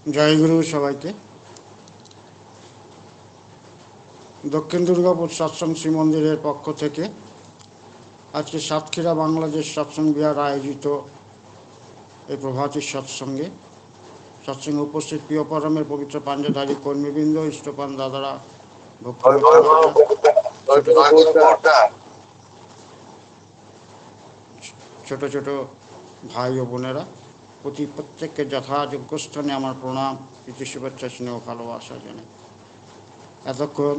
জয়গুরু সবাইকে। দক্ষিণ দুর্গাপুর সৎসঙ্গ শ্রী মন্দিরের পক্ষ থেকে আজকে সাতক্ষীরা বাংলাদেশ সৎসঙ্গ বিহার আয়োজিত এই প্রভাতী সৎসঙ্গে উপস্থিত প্রিয় পরমের পবিত্র পাঞ্জাধারী কর্মীবৃন্দ, ইষ্টপান দাদারা, ছোট ছোট ভাই ও বোনেরা, প্রত্যেককে যথাযোগ্য স্থানে আমার প্রণাম, প্রীতি, শুভেচ্ছা, স্নেহ, ভালোবাসা জানাই। এতক্ষণ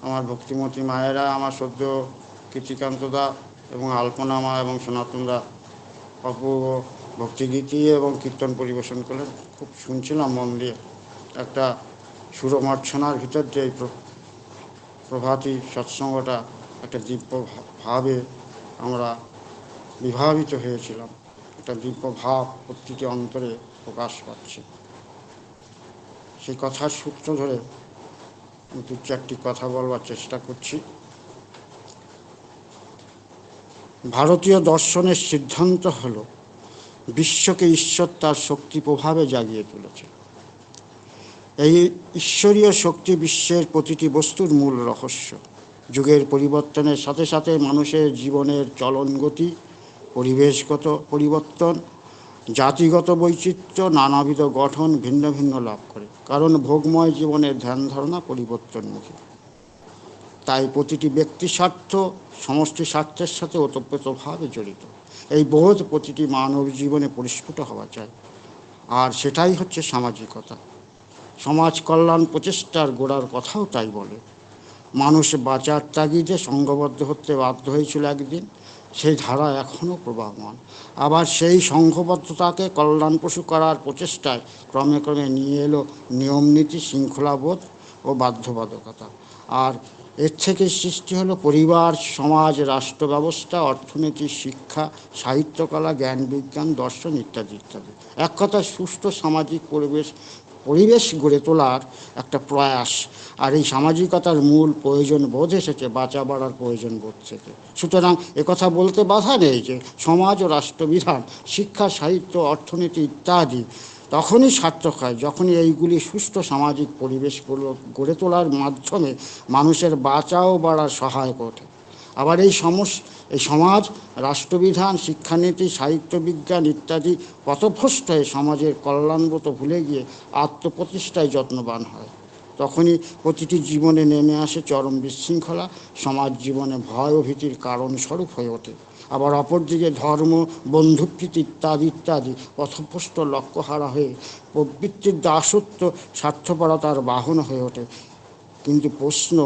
আমার ভক্তিমতী মায়েরা, আমার সদ্য কীর্তিকান্তদা এবং আলপনা মা এবং সনাতনদা অপূর্ব ভক্তিগীতি এবং কীর্তন পরিবেশন করলেন। খুব শুনছিলাম মন দিয়ে। একটা সুরমর্ছনার ভিতর যে এই প্রভাতী সৎসঙ্গটা একটা দিব্য ভাবে আমরা বিভাবিত হয়েছিলাম। একটা দিব্য ভাব প্রতিটি অন্তরে প্রকাশ পাচ্ছে। সেই কথার সূত্র ধরে দু চারটি কথা বলবার চেষ্টা করছি। ভারতীয় দর্শনের সিদ্ধান্ত হল বিশ্বকে ঈশ্বর তার শক্তি প্রভাবে জাগিয়ে তুলেছে। এই ঈশ্বরীয় শক্তি বিশ্বের প্রতিটি বস্তুর মূল রহস্য। যুগের পরিবর্তনের সাথে সাথে মানুষের জীবনের চলন গতি, পরিবেশগত পরিবর্তন, জাতিগত বৈচিত্র্য, নানাবিধ গঠন ভিন্ন ভিন্ন লাভ করে, কারণ ভোগময় জীবনের ধ্যান ধারণা পরিবর্তনমুখী। তাই প্রতিটি ব্যক্তি স্বার্থ সমষ্টি স্বার্থের সাথে ওতপ্রোতভাবে জড়িত। এই বোধ প্রতিটি মানব জীবনে পরিস্ফুট হওয়া চাই, আর সেটাই হচ্ছে সামাজিকতা। সমাজ কল্যাণ প্রচেষ্টার গোড়ার কথাও তাই বলে। মানুষ বাঁচার তাগিদে সংঘবদ্ধ হতে বাধ্য হয়েছিল একদিন, সেই ধারা এখনও প্রবাহমান। আবার সেই সংঘবদ্ধতাকে কল্যাণপ্রসূ করার প্রচেষ্টায় ক্রমে ক্রমে নিয়ে এলো নিয়মনীতি, শৃঙ্খলাবোধ ও বাধ্যবাধকতা। আর এর থেকে সৃষ্টি হলো পরিবার, সমাজ, রাষ্ট্র ব্যবস্থা, অর্থনীতি, শিক্ষা, সাহিত্যকলা, জ্ঞান, বিজ্ঞান, দর্শন ইত্যাদি ইত্যাদি। এক কথায় সুষ্ঠু সামাজিক পরিবেশ গড়ে তোলার একটা প্রয়াস। আর এই সামাজিকতার মূল প্রয়োজন বোধ এসেছে বাঁচা বাড়ার প্রয়োজন বোধ থেকে। সুতরাং একথা বলতে বাধা নেই যে সমাজ ও রাষ্ট্রবিধান, শিক্ষা, সাহিত্য, অর্থনীতি ইত্যাদি তখনই সার্থক হয় যখনই এইগুলি সুষ্ঠু সামাজিক পরিবেশগুলো গড়ে তোলার মাধ্যমে মানুষের বাঁচা ও বাড়ার সহায়ক ওঠে। আবার এই সমাজ, রাষ্ট্রবিধান, শিক্ষানীতি, সাহিত্য, বিজ্ঞান ইত্যাদি পথভ্রষ্ট হয়ে সমাজের কল্যাণব্রত ভুলে গিয়ে আত্মপ্রতিষ্ঠায় যত্নবান হয়। তখনই প্রতিটি জীবনে নেমে আসে চরম বিশৃঙ্খলা, সমাজ জীবনে ভয় ও ভীতির কারণ স্বরূপ হয়ে ওঠে। আবার অপরদিকে ধর্ম, বন্ধুপ্রীতি ইত্যাদি ইত্যাদি পথভ্রষ্ট লক্ষ্যহারা হয়ে প্রবৃত্তির দাসত্ব, স্বার্থপরতার বাহন হয়ে ওঠে। কিন্তু প্রশ্ন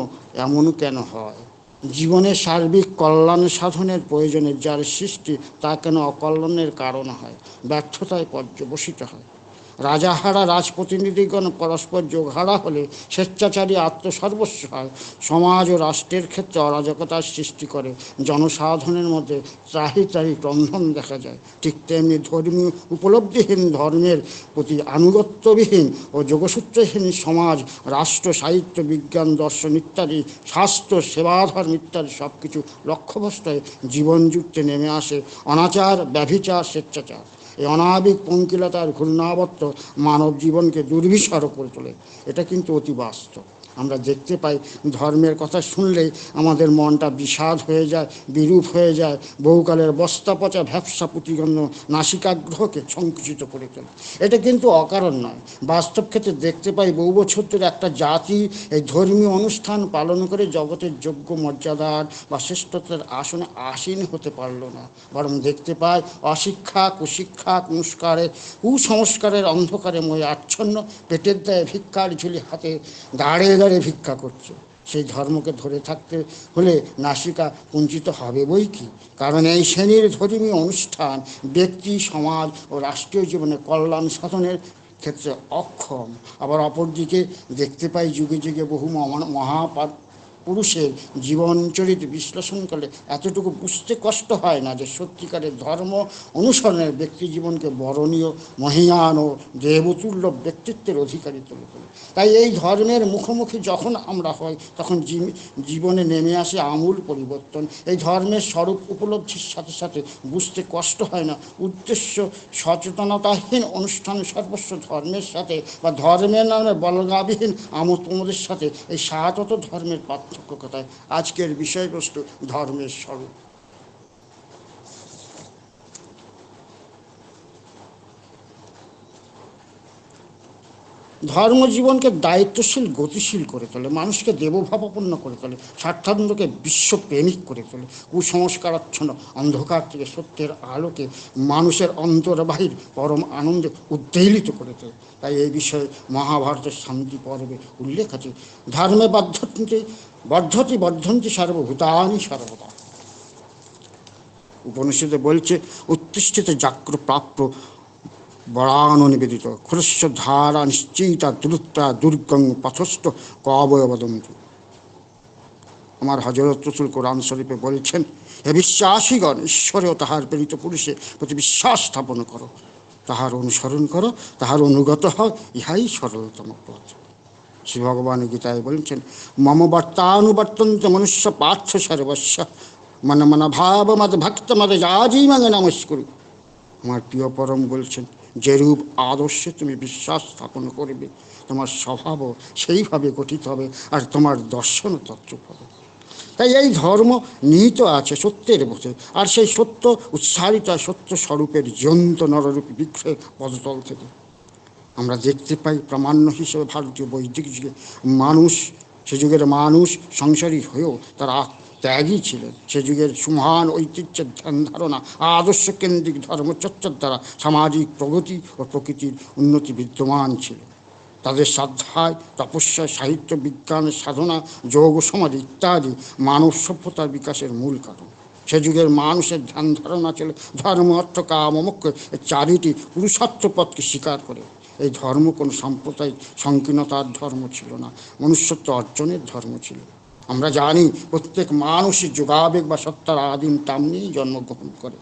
এমন কেন হয়? জীবনের সার্বিক কল্যাণ সাধনের প্রয়োজনে যার সৃষ্টি, তা কেন অকল্যাণের কারণ হয়, ব্যর্থতায় পর্যবসিত হয়? রাজাহারা রাজপ্রতিনিধিগণ পরস্পর যোগহারা হলে স্বেচ্ছাচারী আত্মসর্বস্ব হয়। সমাজ ও রাষ্ট্রের ক্ষেত্রে অরাজকতার সৃষ্টি করে, জনসাধারণের মধ্যে ত্রাহি ত্রাহি ক্রন্দন দেখা যায়। ঠিক তেমনি ধর্মীয় উপলব্ধিহীন, ধর্মের প্রতি আনুগত্যবিহীন ও যোগসূত্রহীন সমাজ, রাষ্ট্র, সাহিত্য, বিজ্ঞান, দর্শন ইত্যাদি, স্বাস্থ্য, সেবাধর্ম ইত্যাদি সব কিছু লক্ষ্যভ্রষ্ট হয়ে জীবন জুড়তে নেমে আসে অনাচার, ব্যভিচার, স্বেচ্ছাচার। এই অনাবিক পঙ্কিলতার ঘূর্ণাবর্ত মানব জীবনকে দুর্বিষহ করে তোলে। এটা কিন্তু অতি বাস্তব। আমরা দেখতে পাই, ধর্মের কথা শুনলেই আমাদের মনটা বিষাদ হয়ে যায়, বিরূপ হয়ে যায়। বহুকালের বস্তা পচা ভ্যাবসা প্রতিগণ্য নাসিকাগ্রহকে সংকুচিত করে তোলে। এটা কিন্তু অকারণ নয়। বাস্তব ক্ষেত্রে দেখতে পাই, বহু বছর ধরে একটা জাতি এই ধর্মীয় অনুষ্ঠান পালন করে জগতের যোগ্য মর্যাদার বা শ্রেষ্ঠত্বের আসনে আসীন হতে পারল না। বরং দেখতে পাই অশিক্ষা, কুশিক্ষা, কুসংস্কারের অন্ধকারে ময়ে আচ্ছন্ন, পেটের দায়ে ভিক্ষার ঝুলি হাতে দাঁড়ে দাঁড়ে ভিক্ষা করছে। সেই ধর্মকে ধরে থাকতে হলে নাসিকা কুঞ্চিত হবে বই কি। কারণ এই শ্রেণীর ধর্মীয় অনুষ্ঠান ব্যক্তি, সমাজ ও রাষ্ট্রীয় জীবনে কল্যাণ সাধনের ক্ষেত্রে অক্ষম। আবার অপরদিকে দেখতে পাই যুগে যুগে বহু পুরুষের জীবনচরিত বিশ্লেষণ করলে এতটুকু বুঝতে কষ্ট হয় না যে সত্যিকারের ধর্ম অনুসরণের ব্যক্তি জীবনকে বরণীয়, মহিয়ান ও দেবতুল্য ব্যক্তিত্বের অধিকারী তুলে তোলে। তাই এই ধর্মের মুখোমুখি যখন আমরা হই তখন জীবনে নেমে আসে আমূল পরিবর্তন। এই ধর্মের স্বরূপ উপলব্ধির সাথে সাথে বুঝতে কষ্ট হয় না উদ্দেশ্য সচেতনতাহীন অনুষ্ঠান সর্বস্ব ধর্মের সাথে বা ধর্মের নামে বলগাবিহীন আমোদ প্রমোদের সাথে এই সাতত ধর্মের পার্থক্য কথায়। আজকের বিষয়বস্তু ধর্মের স্বরূপ। ধর্মজীবনকে দায়িত্বশীল, গতিশীল করে তোলে, মানুষকে দেবভাবাপন্ন করে তোলে, স্বার্থান্বকে বিশ্বপ্রেমিক করে তোলে, কুসংস্কারাচ্ছন্ন অন্ধকার থেকে সত্যের আলোকে মানুষের অন্তর্বাহির পরম আনন্দে উদ্বেলিত করে তোলে। তাই এই বিষয়ে মহাভারতের শান্তি পর্বে উল্লেখ আছে, ধর্মে বর্ধন্তি সর্বভূতানি সর্বদা। উপনিষদে বলছে, উত্তিষ্ঠিত জাগ্র প্রাপ্য বরানো নিবেদিত খুরস্য ধারা নিশ্চিতা দ্রুতা দুর্গং পথস্থ কবয় বদন্ত। আমার হযরত রাসূল কোরআন শরীফে বলছেন, হে বিশ্বাসীগণ, ঈশ্বরে ও তাহার প্রেরিত পুরুষে প্রতি বিশ্বাস স্থাপন করো, তাহার অনুসরণ করো, তাহার অনুগত হও, ইহাই সরলতম পথ। শ্রী ভগবান গীতায় বলছেন, মম বর্তানুবর্তন্তে মনুষ্য পার্থ সর্বস্ব মন মন ভাব মদ ভক্ত মদ যাজীবং নমস্কুরু। আমার প্রিয় পরম বলছেন, যেরূপ আদর্শে তুমি বিশ্বাস স্থাপন করবে, তোমার স্বভাবও সেইভাবে গঠিত হবে, আর তোমার দর্শনও তদ্রূপ হবে। তাই এই ধর্ম নিহিত আছে সত্যের বোধে, আর সেই সত্য উচ্চারিত সত্য স্বরূপের জীবন্ত নররূপী বিগ্রহের পদতল থেকে। আমরা দেখতে পাই প্রামাণ্য হিসেবে ভারতীয় বৈদিক যুগে মানুষ, সে যুগের মানুষ সংসারী হয়েও তারা ত্যাগী ছিলেন। সে যুগের সুমহান ঐতিহ্যের ধ্যান ধারণা আদর্শ কেন্দ্রিক ধর্মচর্চার দ্বারা সামাজিক প্রগতি ও প্রকৃতির উন্নতি বিদ্যমান ছিল। তাদের সাধ্যায়, তপস্যা, সাহিত্য, বিজ্ঞান, সাধনা, যোগ, সমাধি ইত্যাদি মানব সভ্যতার বিকাশের মূল কারণ। সে যুগের মানুষের ধ্যান ধারণা ছিল ধর্ম, অর্থ, কাম, মোক্ষ এই চারিটি পুরুষার্থ পথকে স্বীকার করে। এই ধর্ম কোনো সাম্প্রদায়িক সংকীর্ণতার ধর্ম ছিল না, মনুষ্যত্ব অর্জনের ধর্ম ছিল। আমরা জানি প্রত্যেক মানুষই যোগাবেগ বা সত্তার আদিম টান নিয়েই জন্মগ্রহণ করে।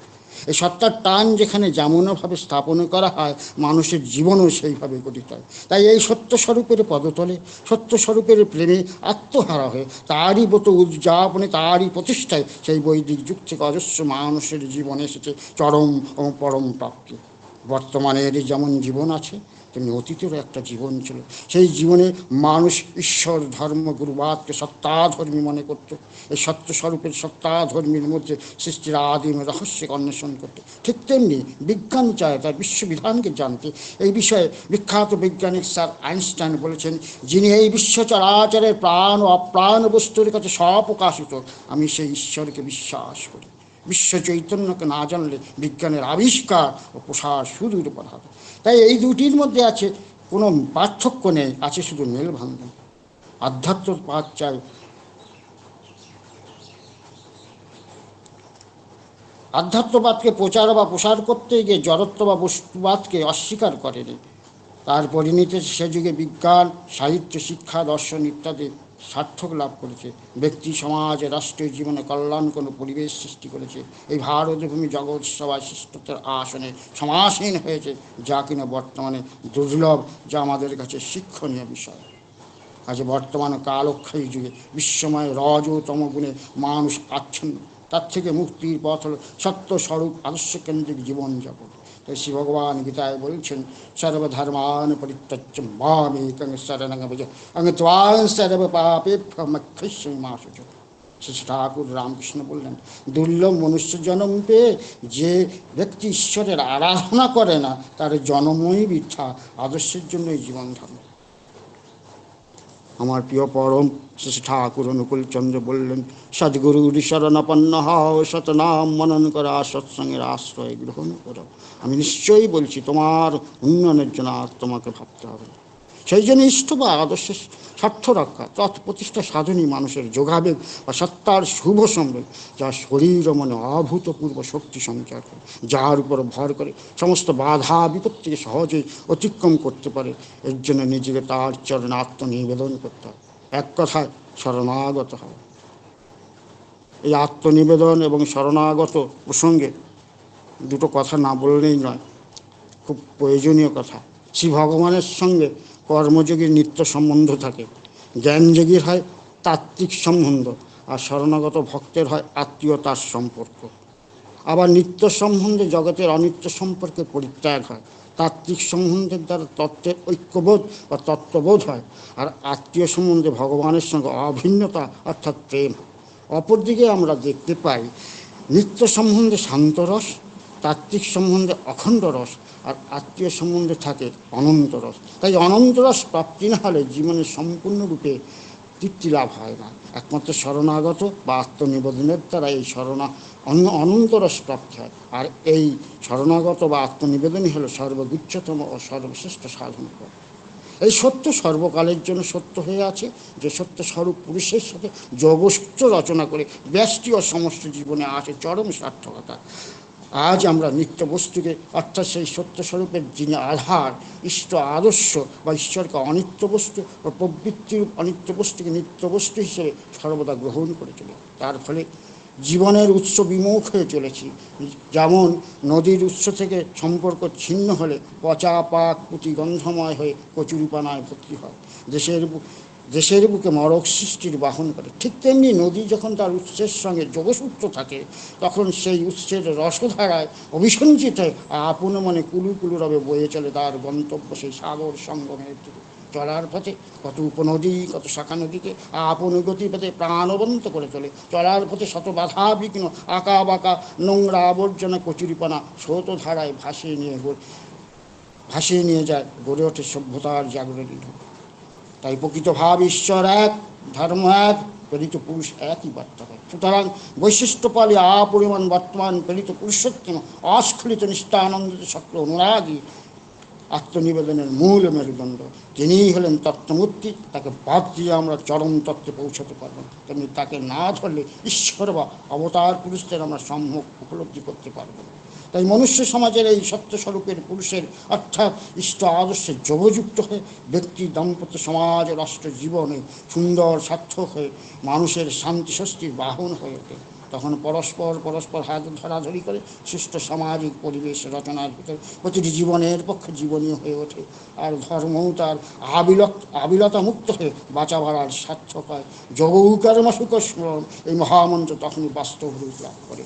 এই সত্তার টান যেখানে যেমনভাবে স্থাপন করা হয়, মানুষের জীবনও সেইভাবে গঠিত হয়। তাই এই সত্যস্বরূপের পদতলে, সত্যস্বরূপের প্রেমে আত্মহারা হয়ে তারই ব্রত উদযাপনে, তারই প্রতিষ্ঠায় সেই বৈদিক যুগ থেকে অজস্র মানুষের জীবনে এসেছে চরম ও পরম প্রাপ্তি। বর্তমানের যেমন জীবন আছে, তেমনি অতীতেরও একটা জীবন ছিল। সেই জীবনে মানুষ ঈশ্বর, ধর্ম, গুরুবাদকে সত্তাধর্মী মনে করত। এই সত্যস্বরূপের সত্তাধর্মীর মধ্যে সৃষ্টির আদিম রহস্যকে অন্বেষণ করত। ঠিক তেমনি বিজ্ঞান চায় তার বিশ্ববিধানকে জানতে। এই বিষয়ে বিখ্যাত বৈজ্ঞানিক স্যার আইনস্টাইন বলেছেন, যিনি এই বিশ্ব চরাচরের প্রাণ ও অপ্রাণ বস্তুর কাছে স্বপ্রকাশিত, আমি সেই ঈশ্বরকে বিশ্বাস করি। বিশ্ব চৈতন্যকে না জানলে বিজ্ঞানের আবিষ্কার ও প্রসার সুদূর বাধা। তাই এই দুটির মধ্যে আছে কোনো পার্থক্য নেই, আছে শুধু মেলবন্ধন। আধ্যাত্মবাদ চাই, আধ্যাত্মবাদকে প্রচার বা প্রসার করতে গিয়ে জড়ত্ব বা বস্তুবাদকে অস্বীকার করেনি। তার পরিণতিতে সে যুগে বিজ্ঞান, সাহিত্য, শিক্ষা, দর্শন ইত্যাদি সার্থক লাভ করেছে। ব্যক্তি, সমাজ, রাষ্ট্রীয় জীবনে কল্যাণ কোনো পরিবেশ সৃষ্টি করেছে। এই ভারতভূমি জগৎ সভায় শ্রেষ্ঠত্বের আসনে সমাসীন হয়েছে, যা কিনা বর্তমানে দুর্লভ, যা আমাদের কাছে শিক্ষণীয় বিষয়। আজ বর্তমান কালক্ষয়ী যুগে বিশ্বময় রজ ও তমগুণে মানুষ আচ্ছন্ন। তার থেকে মুক্তির পথ হল সত্যস্বরূপ আদর্শকেন্দ্রিক জীবনযাপন। তাই শ্রী ভগবান গীতায় বলছেন, সর্বধর্মান পরিত্যজ্য মামেকং শরণং ভজ অং ত্বাং সর্ব পাপেভ্যো মোক্ষয়িষ্যামি মা শুচঃ। শ্রী ঠাকুর রামকৃষ্ণ বললেন, দুর্লভ মনুষ্য জন্ম পেয়ে যে ব্যক্তি ঈশ্বরের আরাধনা করে না, তার জন্মই বৃথা, আদর্শের জন্যই জীবন ধর্ম। আমার প্রিয় পরম শ্রী ঠাকুর অনুকূল চন্দ্র বললেন, সদ্গুরুর শরণাপন্ন হও, সতনাম মনন করা, সৎসঙ্গের আশ্রয় গ্রহণ করো। আমি নিশ্চয়ই বলছি, তোমার উন্নয়নের জন্য আর তোমাকে ভাবতে হবে। সেই জন্য ইষ্ট বা আদর্শের স্বার্থ রক্ষা, তৎপ্রতিষ্ঠা সাধনই মানুষের যোগাবেগ বা সত্তার শুভ সম্বেগ, যা শরীর ও মনে অভূতপূর্ব শক্তি সঞ্চার করে, যার উপর ভর করে সমস্ত বাধা বিপত্তিকে সহজেই অতিক্রম করতে পারে। এর জন্য নিজেকে তার চরণে আত্মনিবেদন করতে হয়। এক কথায় শরণাগত হও। এই আত্মনিবেদন এবং শরণাগত প্রসঙ্গে দুটো কথা না বললেই নয়, খুব প্রয়োজনীয় কথা। শ্রী ভগবানের সঙ্গে কর্মযোগীর নিত্য সম্বন্ধ থাকে, জ্ঞানযোগীর হয় তাত্ত্বিক সম্বন্ধ, আর শরণাগত ভক্তের হয় আত্মীয়তার সম্পর্ক। আবার নিত্য সম্বন্ধে জগতের অনিত্য সম্পর্কে পরিত্যাগ হয়, তাত্ত্বিক সম্বন্ধের দ্বারা তত্ত্বের ঐক্যবোধ বা তত্ত্ববোধ হয়, আর আত্মীয় সম্বন্ধে ভগবানের সঙ্গে অভিন্নতা অর্থাৎ প্রেম। অপরদিকে আমরা দেখতে পাই নিত্য সম্বন্ধে শান্তরস, তাত্ত্বিক সম্বন্ধে অখণ্ড রস, আর আত্মীয় সম্বন্ধে থাকে অনন্ত রস। তাই অনন্ত রস প্রাপ্তি না হলে জীবনে সম্পূর্ণরূপে তৃপ্তি লাভ হয় না। একমাত্র শরণাগত বা আত্মনিবেদনের দ্বারা এই অনন্ত রস প্রাপ্তি হয়। আর এই শরণাগত বা আত্মনিবেদনই হলো সর্বোচ্চতম ও সর্বশ্রেষ্ঠ সাধন। এই সত্য সর্বকালের জন্য সত্য হয়ে আছে, যে সত্য স্বরূপ পুরুষের সাথে যোগসূত্র রচনা করে ব্যষ্টি ও সমস্ত জীবনে আছে চরম সার্থকতা। আজ আমরা নিত্য বস্তুকে অর্থাৎ সেই সত্য স্বরূপের যিনি আধার, ইষ্ট আদর্শ বা ঈশ্বরকে অনিত্য বস্তু ও প্রবৃত্তির অনিত্য বস্তুকে নিত্য বস্তু হিসেবে সর্বদা গ্রহণ করে চলে। তার ফলে জীবনের উৎস বিমুখ হয়ে চলেছি। যেমন নদীর উৎস থেকে সম্পর্ক ছিন্ন হলে পচা পাক পুঁতি গন্ধময় হয়ে কচুরিপানায় ভর্তি হয়, দেশের বুকে মরক সৃষ্টির বাহন করে। ঠিক তেমনি নদী যখন তার উৎসের সঙ্গে যোগসূত্র থাকে, তখন সেই উৎসের রসধারায় অভিসঞ্চিত হয়ে আপন মনে কুলু কুলু রবে বয়ে চলে তার গন্তব্য সেই সাগর সঙ্গমের দিকে। চলার পথে কত উপনদী, কত শাখা নদীকে আপন গতিপথে প্রাণবন্ত করে তোলে। চলার পথে শত বাধা বিঘ্ন, আঁকা বাঁকা নোংরা আবর্জনা কচুরিপানা স্রোতধারায় ভাসিয়ে নিয়ে যায়, গড়ে ওঠে সভ্যতার জাগরণী। তাই প্রকৃত ভাব ঈশ্বর এক, ধর্ম এক, প্রেরিত পুরুষ একই বার্তা হয়। সুতরাং বৈশিষ্ট্য পালে আপরিমাণ বর্তমান প্রেরিত পুরুষোত্তম অস্খলিত নিষ্ঠানন্দিত সকল অনুরাগী আত্মনিবেদনের মূল মেরুদণ্ড। তিনিই হলেন তত্ত্বমূর্তি। তাকে বাদ দিয়ে আমরা চরম তত্ত্বে পৌঁছাতে পারব না। তেমনি তাকে না ধরলে ঈশ্বর বা অবতার পুরুষদের আমরা সম্যক উপলব্ধি করতে পারব না। তাই মনুষ্য সমাজের এই সত্যস্বরূপের পুরুষের অর্থাৎ ইষ্ট আদর্শে যোগযুক্ত হয়ে ব্যক্তি, দাম্পত্য সমাজ, রাষ্ট্র জীবনে সুন্দর সার্থক হয়ে মানুষের শান্তি স্বস্তির বাহন হয়ে ওঠে। তখন পরস্পর হাত ধরাধরি করে সুষ্ঠু সামাজিক পরিবেশ রচনার ভিতরে প্রতিটি জীবনের পক্ষে জীবনীয় হয়ে ওঠে। আর ধর্মও তার আবিলতা মুক্ত হয়ে বাঁচা বাড়ার সার্থক হয়। যোগকর্মসুখ স্মরণ এই মহামন্ত্র তখনই বাস্তব রূপ লাভ করে।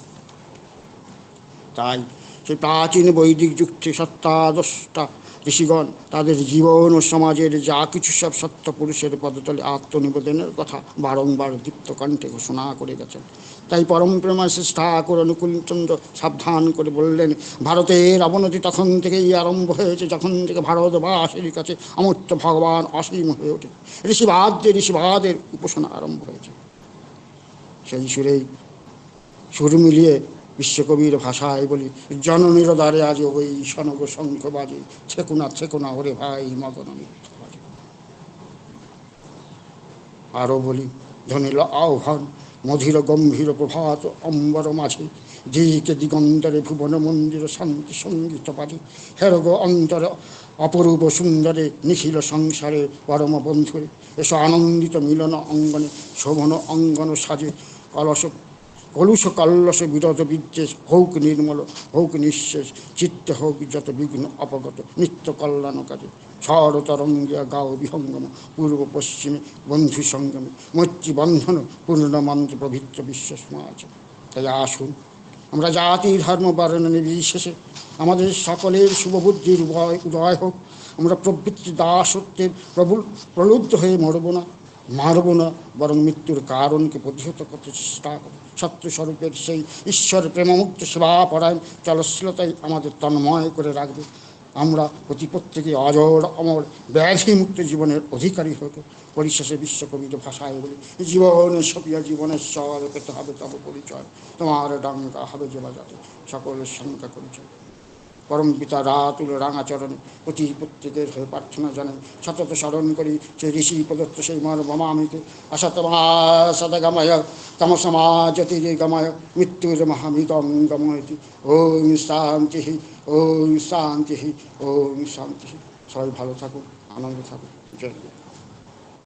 তাই সেই প্রাচীন বৈদিক যুক্তি সত্তাদষ্টা ঋষিগণ তাদের জীবন ও সমাজের যা কিছু সব সত্য পুরুষের পদতলে আত্মনিবেদনের কথা বারংবার দীপ্ত কণ্ঠে ঘোষণা করে গেছেন। তাই পরম প্রেমা শেষ ঠাকুর অনুকূলচন্দ্র সাবধান করে বললেন, ভারতের অবনতি তখন থেকেই আরম্ভ হয়েছে যখন থেকে ভারতবাসীর কাছে অমূর্ত ভগবান অসীম হয়ে ওঠে, ঋষিবাদের উপাসনা আরম্ভ হয়েছে। সেই সুর মিলিয়ে বিশ্বকবির ভাষায় বলি, জননীর দ্বারে আজ ওই সনগ শঙ্খ বাজে, ছেকুনা ওরে ভাই মদন মিথ্য বাজে। আরও বলি, ধনিল আহ্বান মধুর গম্ভীর প্রভাত অম্বর মাঝে, দিকে দিগন্তরে ভুবন মন্দির শান্তি সঙ্গীত বাজে, হেরগ অন্তরে অপরূপ সুন্দরে নিখিল সংসারে পরম বন্ধুরে, এসো আনন্দিত মিলন অঙ্গনে শোভন অঙ্গন সাজে, কলুষ কল্লস বিরত বিদ্বেষ হৌক নির্মল, হৌক নিঃশেষ, চিত্তে হোক যত বিঘ্ন অপগত, নিত্য কল্যাণ কাজে, ঝড় তরঙ্গিয়া গাও বিহঙ্গম, পূর্ব পশ্চিমে বন্ধু সঙ্গমে, মৈত্রী বন্ধন পূর্ণমন্ত্র প্রভৃত্য বিশ্বসমাজ। তাই আসুন আমরা জাতি ধর্ম বর্ণ নির্বিশেষে আমাদের সকলের শুভবুদ্ধির উদয় হোক। আমরা প্রবৃত্তি দাসত্বের প্রলুব্ধ হয়ে মারব না, বরং মৃত্যুর কারণকে প্রতিহত করতে চেষ্টা করি। সত্যস্বরূপের সেই ঈশ্বর প্রেমমুক্ত সেবা পরায়ণ চলশীলতাই আমাদের তন্ময় করে রাখবে। আমরা প্রত্যেকে অজর অমর ব্যাধিমুক্ত জীবনের অধিকারী হতে। পরিশেষে বিশ্বকবির ভাষায় বলি, জীবনে সপিয়া জীবনের স্বর পেতে হবে তব পরিচয়, তোমার ডাঙ্কা হবে যে বাজাতে সকলের শঙ্কা পরিচয়। পরম পিতা রাতুল রাঙাচরণে প্রত্যেকের হয়ে প্রার্থনা জানাই, সতত স্মরণ করি সেই ঋষি প্রদত্ত সেই মর্মমামিকে। অসতমাসদগময় তমসমাজ্যোতির্গময় মৃত্যুর মহামিতং গময়তি। ওম শান্তি, ওম শান্তি, ওম শান্তি। সবাই ভালো থাকুন, আনন্দ থাকুন। জয়।